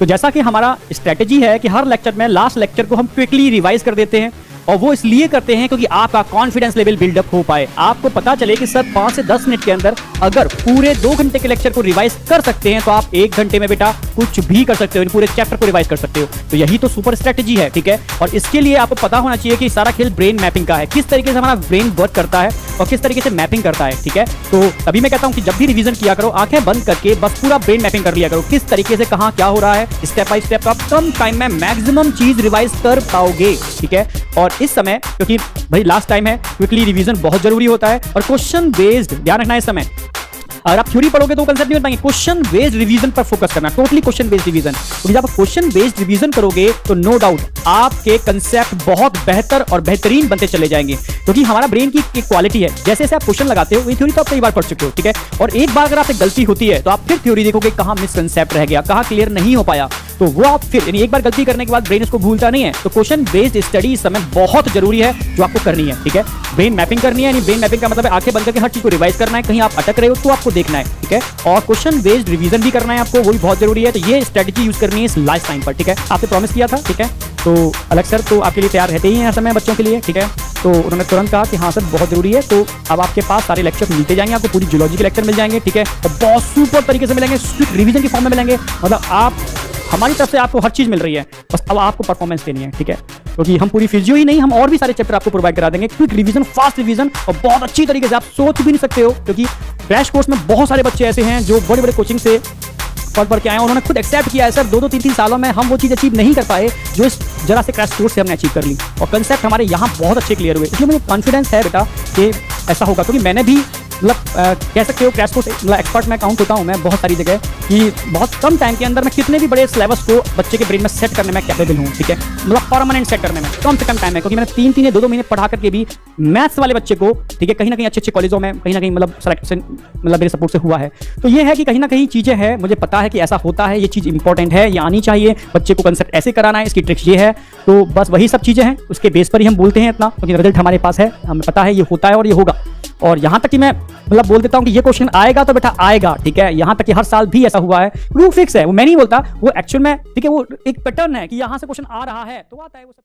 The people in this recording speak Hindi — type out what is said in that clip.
तो जैसा कि हमारा स्ट्रेटेजी है कि हर लेक्चर में लास्ट लेक्चर को हम क्विकली रिवाइज कर देते हैं, और वो इसलिए करते हैं क्योंकि आपका कॉन्फिडेंस लेवल बिल्डअप हो पाए। आपको पता चले कि सर 5 से 10 मिनट के अंदर अगर पूरे 2 घंटे के लेक्चर को रिवाइज कर सकते हैं तो आप 1 घंटे में बेटा कुछ भी कर सकते हो, पूरे चैप्टर को रिवाइज कर सकते हो। तो यही तो सुपर स्ट्रेटेजी है, ठीक है। और इसके लिए आपको पता होना चाहिए कि सारा खेल ब्रेन मैपिंग का है, किस तरीके से हमारा ब्रेन वर्क करता है और किस तरीके से मैपिंग करता है, ठीक है। तो तभी मैं कहता हूं कि जब भी रिवीजन किया करो आंखें बंद करके बस पूरा ब्रेन मैपिंग कर लिया करो, किस तरीके से कहां क्या हो रहा है, स्टेप बाय स्टेप। तो आप कम टाइम में मैक्सिमम चीज रिवाइज कर पाओगे, ठीक है। और इस समय क्योंकि भाई लास्ट टाइम है, क्विकली रिवीजन बहुत जरूरी होता है और क्वेश्चन बेस्ड ध्यान रखना है। इस समय अगर आप थ्योरी पढ़ोगे तो कंसेप्ट नहीं बन पाएंगे, क्वेश्चन बेस्ड रिवीजन पर फोकस करना, टोटली क्वेश्चन बेस्ड रिवीजन। तो जब आप क्वेश्चन बेस्ड रिवीजन करोगे तो नो डाउट आपके कंसेप्ट बहुत बेहतर और बेहतरीन बनते चले जाएंगे, क्योंकि हमारा ब्रेन की एक क्वालिटी है, जैसे जैसे आप क्वेश्चन लगाते हो ये थ्योरी तो आप कई बार पढ़ चुके हो, ठीक है। और एक बार अगर आपसे गलती होती है तो आप फिर थ्योरी देखोगे कहां मिसकंसेप्ट रह गया, कहां क्लियर नहीं हो पाया, तो वो आप फिर यानी एक बार गलती करने के बाद ब्रेन इसको भूलता नहीं है। तो क्वेश्चन बेस्ड स्टडी इस समय बहुत जरूरी है जो आपको करनी है, ठीक है। ब्रेन मैपिंग करनी है, यानी ब्रेन मैपिंग का मतलब है आंखें बंद करके हर चीज को रिवाइज करना है, कहीं आप अटक रहे हो तो आपको देखना है, ठीक है। और क्वेश्चन बेस्ड रिवीजन भी करना है आपको, वो भी बहुत जरूरी है। तो ये स्ट्रेटजी यूज करनी है इस लास्ट टाइम पर, ठीक है। आपसे प्रॉमिस किया था, ठीक है। तो अलग सर तो आपके लिए तैयार रहते ही हैं हर समय बच्चों के लिए, ठीक है। तो उन्होंने तुरंत कहा कि हाँ सर बहुत जरूरी है। तो अब आपके पास सारे लेक्चर मिलते जाएंगे, आपको पूरी जूलॉजी के लेक्चर मिल जाएंगे, ठीक है। और बहुत सुपर तरीके से मिलेंगे, रिवीजन की फॉर्म में मिलेंगे, मतलब आप हमारी तरफ से आपको हर चीज मिल रही है, बस अब आपको परफॉर्मेंस देनी है, ठीक है। क्योंकि हम पूरी फिजियो ही नहीं, हम और भी सारे चैप्टर आपको प्रोवाइड करा देंगे, क्विक रिवीजन, फास्ट रिवीजन और बहुत अच्छी तरीके से आप सोच भी नहीं सकते हो, क्योंकि क्रैश कोर्स में बहुत सारे बच्चे ऐसे हैं जो बड़े बड़े कोचिंग से पढ़ के आए, उन्होंने खुद एक्सेप्ट किया है सर 2-2, 3-3 सालों में हम वो चीज अचीव नहीं कर पाए जो इस जरा से क्रैश कोर्स से हमने अचीव कर ली, और कंसेप्ट हमारे यहाँ बहुत अच्छे क्लियर हुए। इसलिए मुझे कॉन्फिडेंस है बेटा कि ऐसा होगा, क्योंकि मैंने भी मतलब कह सकते हो क्रैश कोर्स मतलब एक्सपर्ट मैं काउंट होता हूँ मैं बहुत सारी जगह कि बहुत कम टाइम के अंदर मैं कितने भी बड़े सिलेबस को बच्चे के ब्रेन में सेट करने में कैपेबल हूँ, ठीक है। मतलब परमानेंट सेट करने में कम से कम टाइम में, क्योंकि मैंने 3 या 2 महीने पढ़ा करके भी मैथ्स वाले बच्चे को, ठीक है, कहीं ना कहीं अच्छे कॉलेजों में कहीं ना कहीं मतलब सिलेक्शन मतलब मेरे सपोर्ट से हुआ है। तो ये है कि कहीं ना कहीं चीज़ें हैं, मुझे पता है कि ऐसा होता है, ये चीज़ इंपॉर्टेंट है, ये आनी चाहिए, बच्चे को कंसेप्ट ऐसे कराना है, इसकी ट्रिक्स ये है। तो बस वही सब चीज़ें हैं, उसके बेस पर ही हम बोलते हैं इतना, क्योंकि रिजल्ट हमारे पास है, हमें पता है ये होता है और ये होगा। और यहाँ तक कि मैं मतलब बोल देता हूँ कि ये क्वेश्चन आएगा तो बेटा आएगा, ठीक है। यहाँ तक कि हर साल भी ऐसा हुआ है, वो फिक्स है, वो मैं नहीं बोलता, वो एक्चुअल में, ठीक है, वो एक पैटर्न है कि यहाँ से क्वेश्चन आ रहा है तो आता है वो सब।